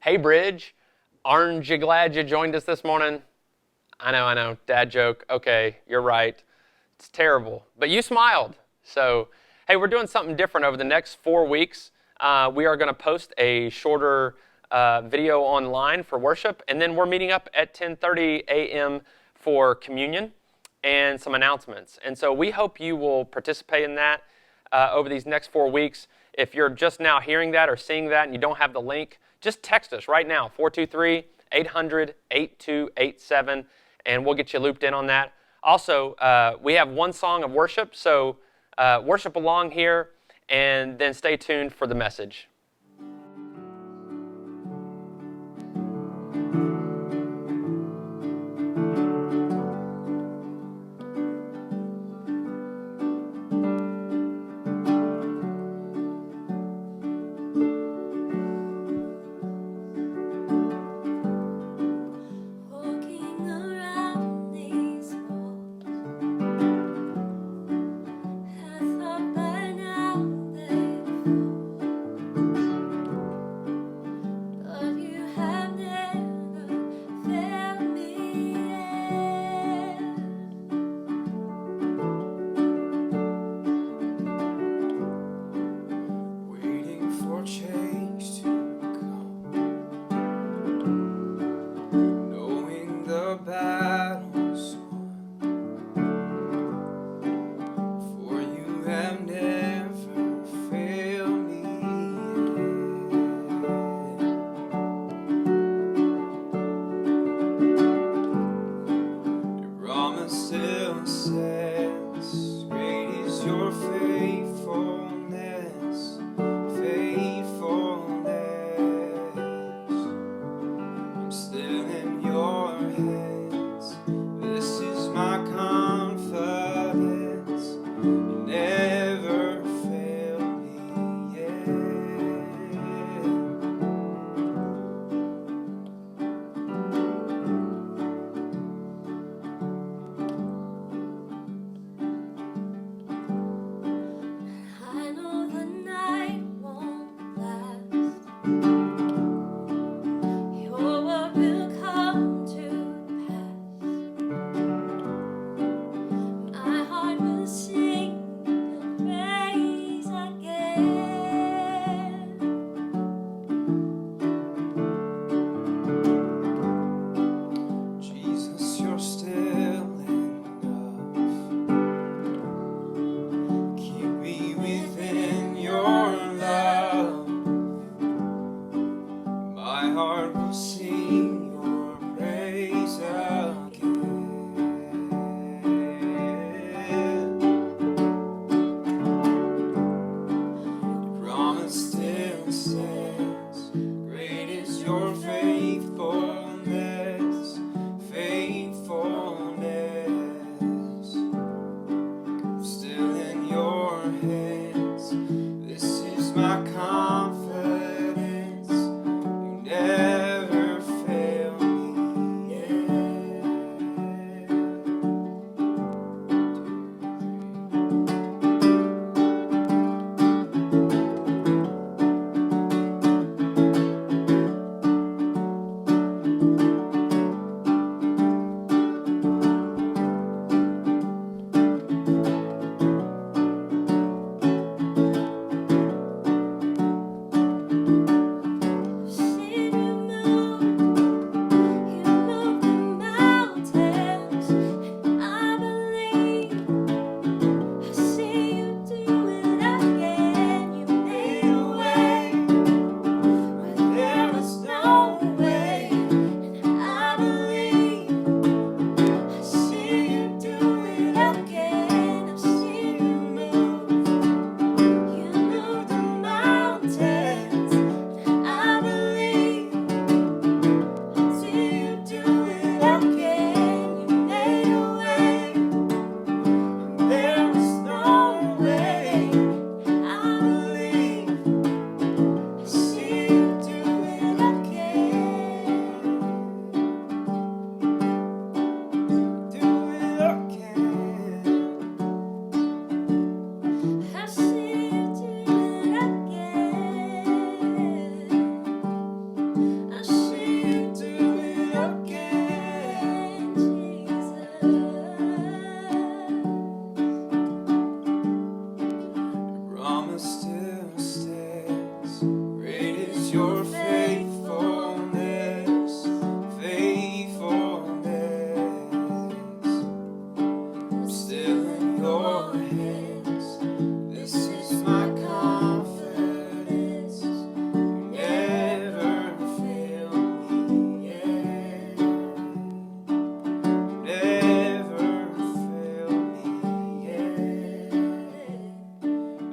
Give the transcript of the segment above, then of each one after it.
Hey, Bridge, aren't you glad you joined us this morning? I know, dad joke. Okay, you're right. It's terrible, but you smiled. So, hey, we're doing something different over the next 4 weeks. We are going to post a shorter video online for worship, and then we're meeting up at 10:30 a.m. for communion and some announcements. And so we hope you will participate in that over these next 4 weeks. If you're just now hearing that or seeing that and you don't have the link, just text us right now, 423-800-8287, and we'll get you looped in on that. Also, we have one song of worship, so worship along here, and then stay tuned for the message. My confidence, you never fail. your faithfulness, faithfulness. I'm still in your hands. This is my confidence. You never fail me yet. Never fail me yet.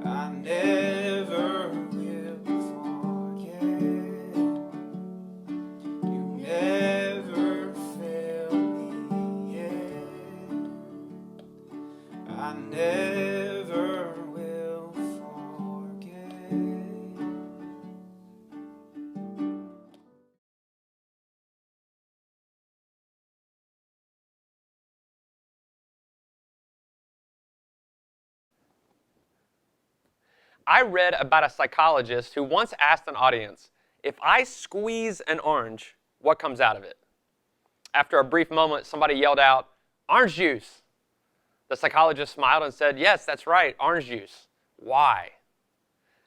I never will forget. You never fail me yet. I never will forget. I read about a psychologist who once asked an audience, if I squeeze an orange, what comes out of it? After a brief moment, somebody yelled out, orange juice. The psychologist smiled and said, yes, that's right, orange juice. Why?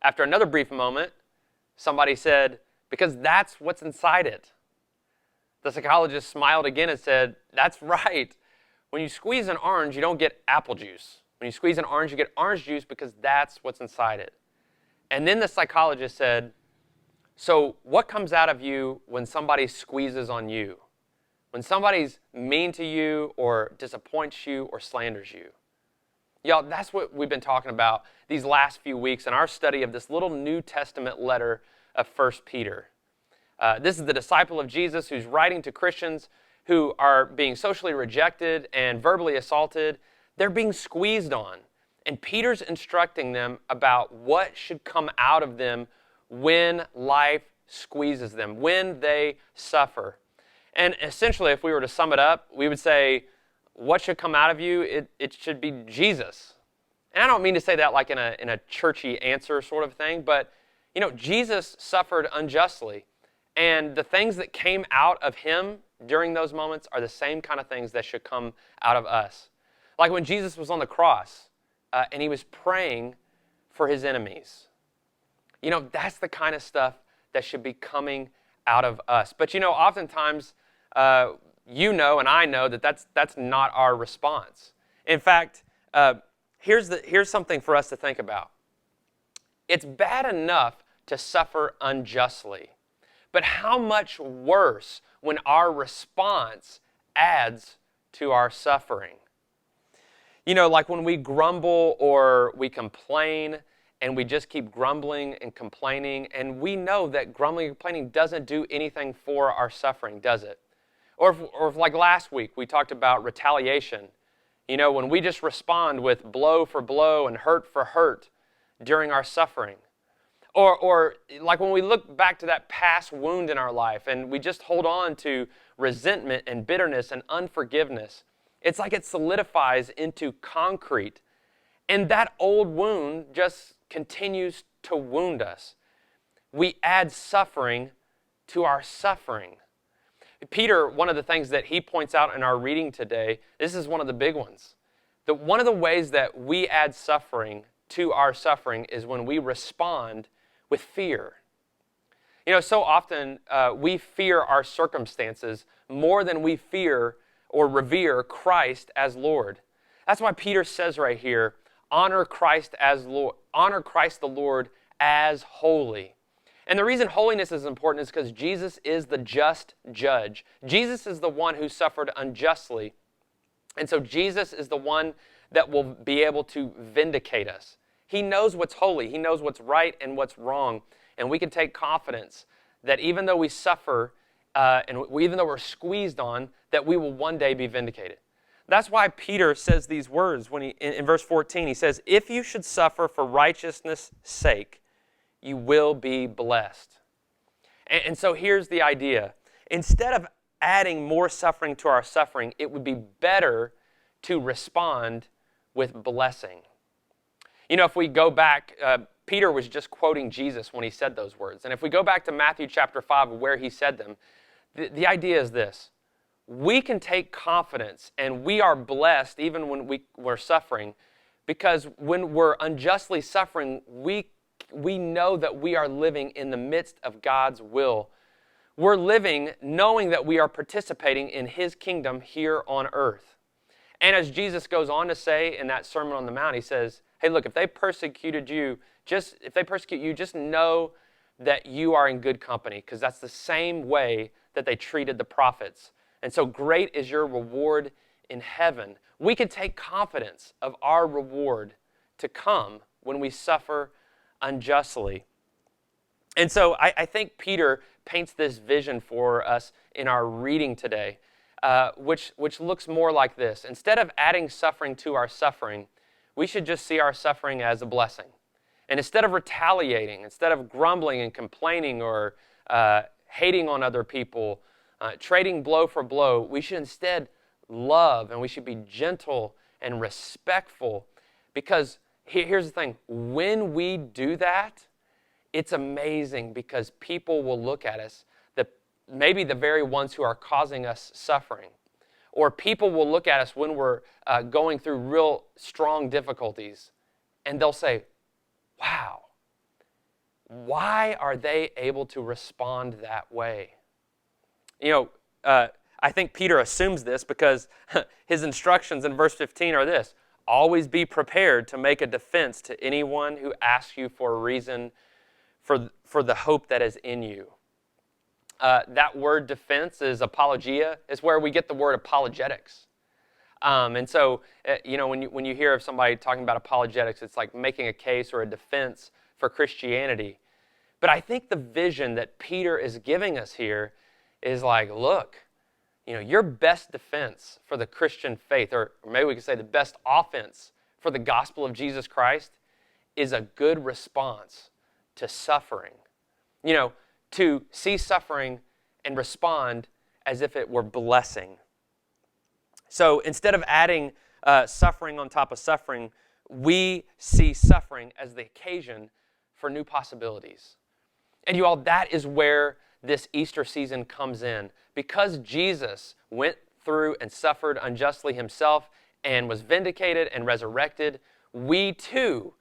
After another brief moment, somebody said, because that's what's inside it. The psychologist smiled again and said, that's right. When you squeeze an orange, you don't get apple juice. When you squeeze an orange, you get orange juice because that's what's inside it. And then the psychologist said, so what comes out of you when somebody squeezes on you? When somebody's mean to you or disappoints you or slanders you? Y'all, that's what we've been talking about these last few weeks in our study of this little New Testament letter of 1 Peter. This is the disciple of Jesus who's writing to Christians who are being socially rejected and verbally assaulted. They're being squeezed on. And Peter's instructing them about what should come out of them when life squeezes them, when they suffer. And essentially, if we were to sum it up, we would say, what should come out of you? It should be Jesus. And I don't mean to say that like in a churchy answer sort of thing, but Jesus suffered unjustly. And the things that came out of him during those moments are the same kind of things that should come out of us. Like when Jesus was on the cross and he was praying for his enemies. That's the kind of stuff that should be coming out of us. But oftentimes, and I know that that's not our response. In fact, here's something for us to think about. It's bad enough to suffer unjustly, but how much worse when our response adds to our suffering? Like when we grumble or we complain and we just keep grumbling and complaining, and we know that grumbling and complaining doesn't do anything for our suffering, does it? Or if like last week, we talked about retaliation. When we just respond with blow for blow and hurt for hurt during our suffering. Or like when we look back to that past wound in our life and we just hold on to resentment and bitterness and unforgiveness. It's like it solidifies into concrete. And that old wound just continues to wound us. We add suffering to our suffering. Peter, one of the things that he points out in our reading today, this is one of the big ones. That one of the ways that we add suffering to our suffering is when we respond with fear. So often we fear our circumstances more than we fear or revere Christ as Lord. That's why Peter says right here, honor Christ as Lord, honor Christ the Lord as holy. And the reason holiness is important is because Jesus is the just judge. Jesus is the one who suffered unjustly. And so Jesus is the one that will be able to vindicate us. He knows what's holy. He knows what's right and what's wrong. And we can take confidence that even though we suffer even though we're squeezed on, that we will one day be vindicated. That's why Peter says these words when in verse 14. He says, if you should suffer for righteousness' sake, you will be blessed. And so here's the idea. Instead of adding more suffering to our suffering, it would be better to respond with blessing. If we go back, Peter was just quoting Jesus when he said those words. And if we go back to Matthew chapter 5 where he said them, the idea is this. We can take confidence and we are blessed even when we're suffering, because when we're unjustly suffering, we we know that we are living in the midst of God's will. We're living knowing that we are participating in His kingdom here on earth. And as Jesus goes on to say in that Sermon on the Mount, He says, hey, look, if they persecute you, just know that you are in good company, because that's the same way that they treated the prophets. And so great is your reward in heaven. We can take confidence of our reward to come when we suffer unjustly. And so I think Peter paints this vision for us in our reading today, which looks more like this. Instead of adding suffering to our suffering, we should just see our suffering as a blessing. And instead of retaliating, instead of grumbling and complaining or hating on other people, trading blow for blow, we should instead love, and we should be gentle and respectful. Because here's the thing, when we do that, it's amazing, because people will look at us, maybe the very ones who are causing us suffering. Or people will look at us when we're going through real strong difficulties, and they'll say, wow, why are they able to respond that way? I think Peter assumes this because his instructions in verse 15 are this: always be prepared to make a defense to anyone who asks you for a reason for the hope that is in you. That word defense is apologia. It's where we get the word apologetics. And so, when you hear of somebody talking about apologetics, it's like making a case or a defense for Christianity. But I think the vision that Peter is giving us here is like, look, your best defense for the Christian faith, or maybe we could say the best offense for the gospel of Jesus Christ, is a good response to suffering. To see suffering and respond as if it were blessing. So instead of adding suffering on top of suffering, we see suffering as the occasion for new possibilities. And you all, that is where this Easter season comes in. Because Jesus went through and suffered unjustly himself and was vindicated and resurrected, we too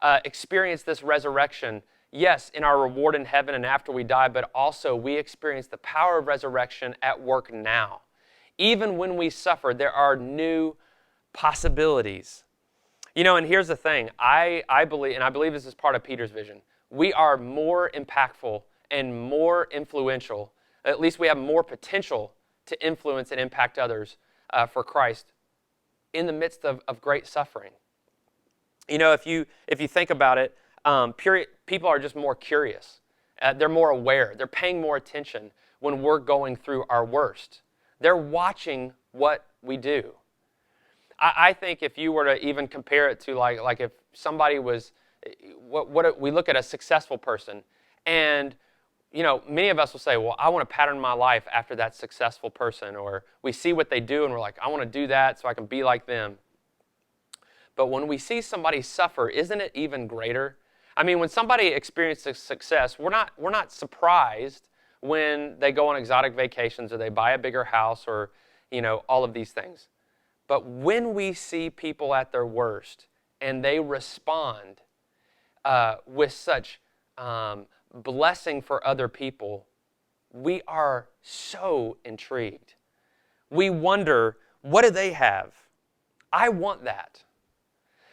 experience this resurrection. Yes, in our reward in heaven and after we die, but also we experience the power of resurrection at work now. Even when we suffer, there are new possibilities. And here's the thing. I believe this is part of Peter's vision. We are more impactful and more influential. At least we have more potential to influence and impact others for Christ in the midst of great suffering. If you think about it, people are just more curious. They're more aware. They're paying more attention when we're going through our worst. They're watching what we do. I think if you were to even compare it to like if somebody was, we look at a successful person, and many of us will say, well, I want to pattern my life after that successful person, or we see what they do and we're like, I want to do that so I can be like them. But when we see somebody suffer, isn't it even greater? I mean, when somebody experiences success, we're not surprised when they go on exotic vacations or they buy a bigger house or, all of these things. But when we see people at their worst and they respond with such blessing for other people, we are so intrigued. We wonder, what do they have? I want that.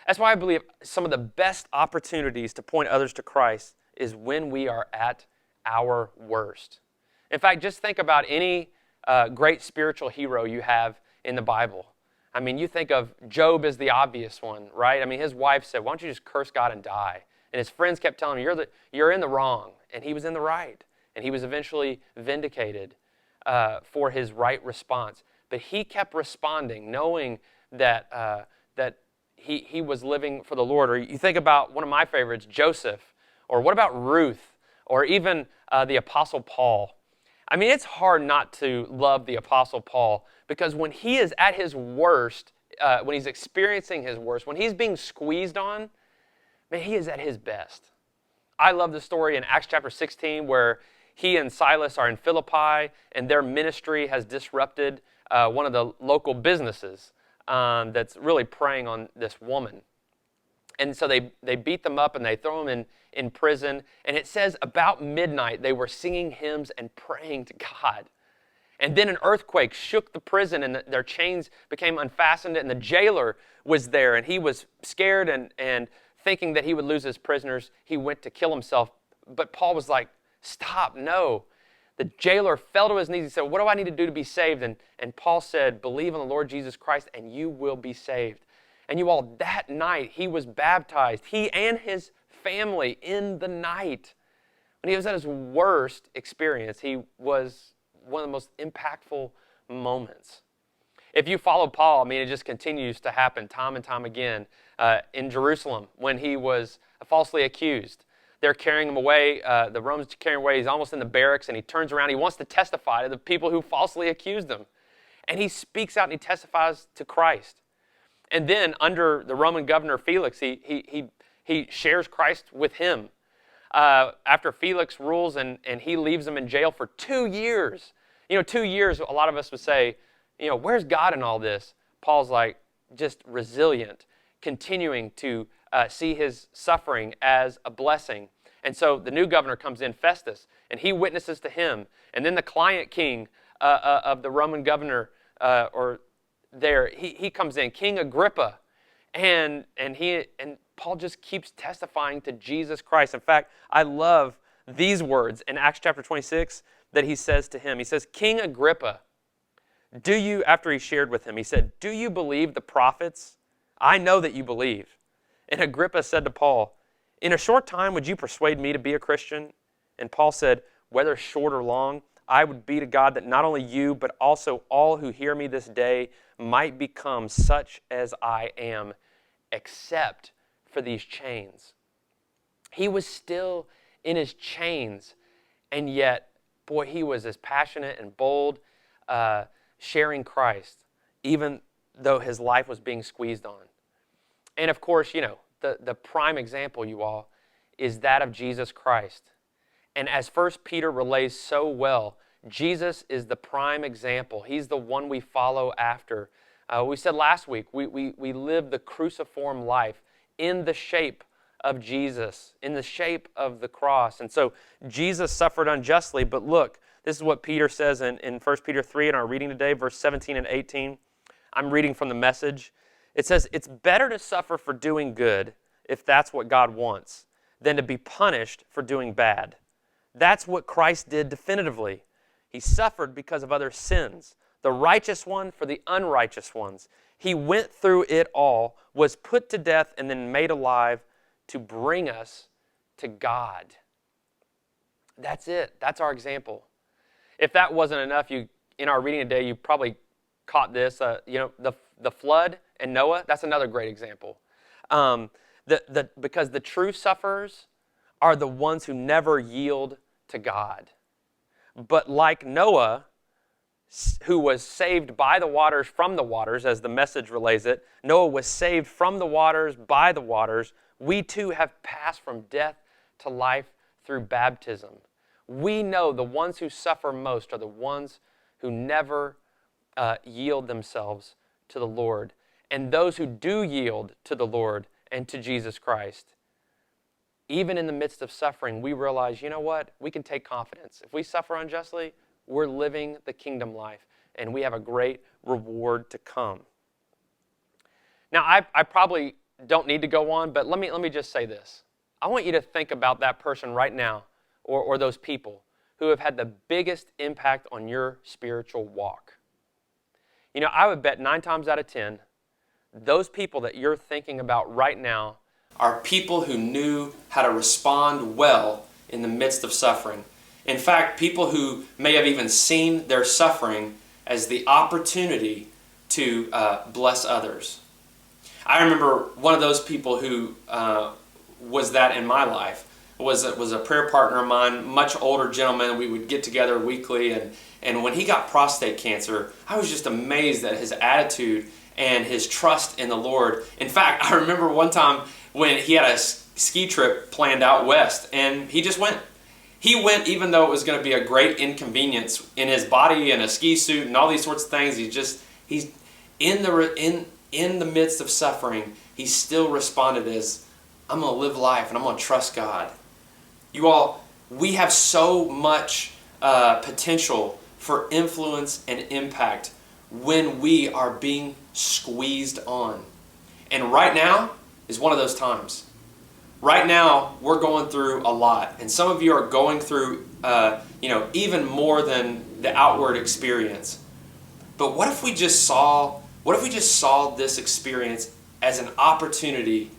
That's why I believe some of the best opportunities to point others to Christ is when we are at our worst. In fact, just think about any great spiritual hero you have in the Bible. I mean, you think of Job as the obvious one, right? I mean, his wife said, why don't you just curse God and die? And his friends kept telling him, you're in the wrong. And he was in the right. And he was eventually vindicated for his right response. But he kept responding, knowing that he was living for the Lord. Or you think about one of my favorites, Joseph. Or what about Ruth? Or even the Apostle Paul. I mean, it's hard not to love the Apostle Paul, because when he is at his worst, when he's experiencing his worst, when he's being squeezed on, man, he is at his best. I love the story in Acts chapter 16 where he and Silas are in Philippi and their ministry has disrupted one of the local businesses that's really preying on this woman. And so they beat them up and they throw them in prison. And it says about midnight, they were singing hymns and praying to God. And then an earthquake shook the prison and their chains became unfastened. And the jailer was there and he was scared and thinking that he would lose his prisoners. He went to kill himself. But Paul was like, stop, no. The jailer fell to his knees. He said, what do I need to do to be saved? And Paul said, believe in the Lord Jesus Christ and you will be saved. And you all, that night, he was baptized, he and his family, in the night. When he was at his worst experience, he was one of the most impactful moments. If you follow Paul, I mean, it just continues to happen time and time again. In Jerusalem, when he was falsely accused, they're carrying him away, the Romans carrying him away, he's almost in the barracks, and he turns around, he wants to testify to the people who falsely accused him. And he speaks out and he testifies to Christ. And then under the Roman governor Felix, he shares Christ with him. After Felix rules and he leaves him in jail for 2 years. 2 years, a lot of us would say, where's God in all this? Paul's like just resilient, continuing to see his suffering as a blessing. And so the new governor comes in, Festus, and he witnesses to him. And then the client king of the Roman governor, he comes in, King Agrippa, and Paul just keeps testifying to Jesus Christ. In fact, I love these words in Acts chapter 26 that he says to him. He says, King Agrippa, after he shared with him, he said, do you believe the prophets? I know that you believe. And Agrippa said to Paul, in a short time would you persuade me to be a Christian? And Paul said, whether short or long, I would be to God that not only you, but also all who hear me this day might become such as I am, except for these chains. He was still in his chains, and yet, boy, he was as passionate and bold, sharing Christ, even though his life was being squeezed on. And of course, the prime example, you all, is that of Jesus Christ. And as 1 Peter relays so well, Jesus is the prime example. He's the one we follow after. We said last week, we live the cruciform life in the shape of Jesus, in the shape of the cross. And so Jesus suffered unjustly, but look, this is what Peter says in 1 Peter 3 in our reading today, verse 17 and 18. I'm reading from the Message. It says, it's better to suffer for doing good, if that's what God wants, than to be punished for doing bad. That's what Christ did definitively. He suffered because of other sins, the righteous one for the unrighteous ones. He went through it all, was put to death, and then made alive to bring us to God. That's it. That's our example. If that wasn't enough, in our reading today, you probably caught this. The flood and Noah, that's another great example. Because the true sufferers are the ones who never yield to God. But like Noah, who was saved by the waters from the waters, as the Message relays it, Noah was saved from the waters by the waters. We too have passed from death to life through baptism. We know the ones who suffer most are the ones who never yield themselves to the Lord. And those who do yield to the Lord and to Jesus Christ, even in the midst of suffering, we realize, you know what? We can take confidence. If we suffer unjustly, we're living the kingdom life, and we have a great reward to come. Now, I probably don't need to go on, but let me just say this. I want you to think about that person right now, or those people who have had the biggest impact on your spiritual walk. I would bet 9 times out of 10, those people that you're thinking about right now are people who knew how to respond well in the midst of suffering. In fact, people who may have even seen their suffering as the opportunity to bless others. I remember one of those people who was that in my life was a prayer partner of mine, much older gentleman. We would get together weekly, and when he got prostate cancer, I was just amazed at his attitude and his trust in the Lord. In fact, I remember one time when he had a ski trip planned out west, and he just went. He went even though it was going to be a great inconvenience in his body and a ski suit and all these sorts of things. He's in the midst of suffering. He still responded as I'm going to live life and I'm going to trust God. You all, we have so much potential for influence and impact when we are being squeezed on. And right now is one of those times. Right now, we're going through a lot. And some of you are going through, even more than the outward experience. But what if we just saw this experience as an opportunity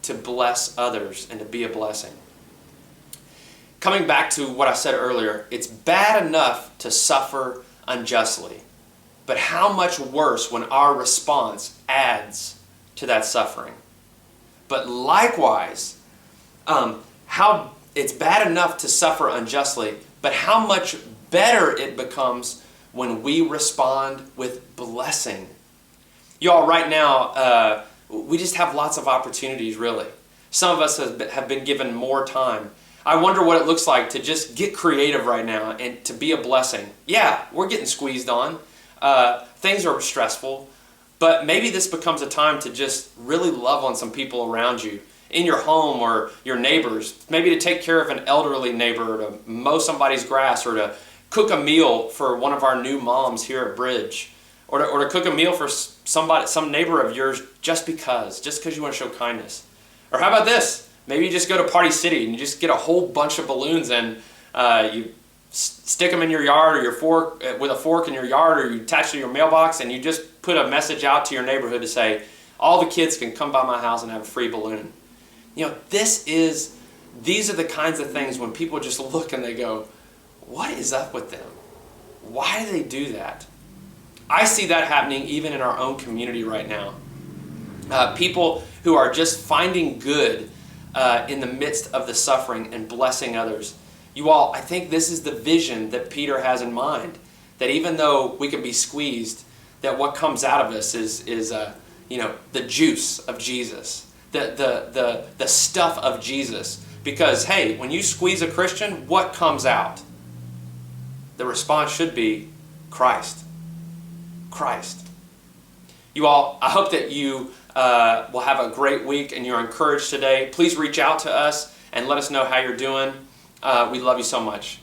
to bless others and to be a blessing? Coming back to what I said earlier, it's bad enough to suffer unjustly, but how much worse when our response adds to that suffering? But likewise, how it's bad enough to suffer unjustly, but how much better it becomes when we respond with blessing. Y'all, right now, we just have lots of opportunities, really. Some of us have been given more time. I wonder what it looks like to just get creative right now and to be a blessing. Yeah, we're getting squeezed on. Things are stressful, but maybe this becomes a time to just really love on some people around you, in your home or your neighbors. Maybe to take care of an elderly neighbor, or to mow somebody's grass, or to cook a meal for one of our new moms here at Bridge, or to cook a meal for some neighbor of yours just because you want to show kindness. Or how about this? Maybe you just go to Party City and you just get a whole bunch of balloons and you stick them in your yard, or your fork with a fork in your yard, or you attach to your mailbox, and you just put a message out to your neighborhood to say, all the kids can come by my house and have a free balloon. These are the kinds of things when people just look and they go, what is up with them? Why do they do that? I see that happening even in our own community right now. People who are just finding good in the midst of the suffering and blessing others. You all, I think this is the vision that Peter has in mind, that even though we can be squeezed, that what comes out of us is the juice of Jesus, the stuff of Jesus. Because, hey, when you squeeze a Christian, what comes out? The response should be Christ. Christ. You all, I hope that you will have a great week and you're encouraged today. Please reach out to us and let us know how you're doing. We love you so much.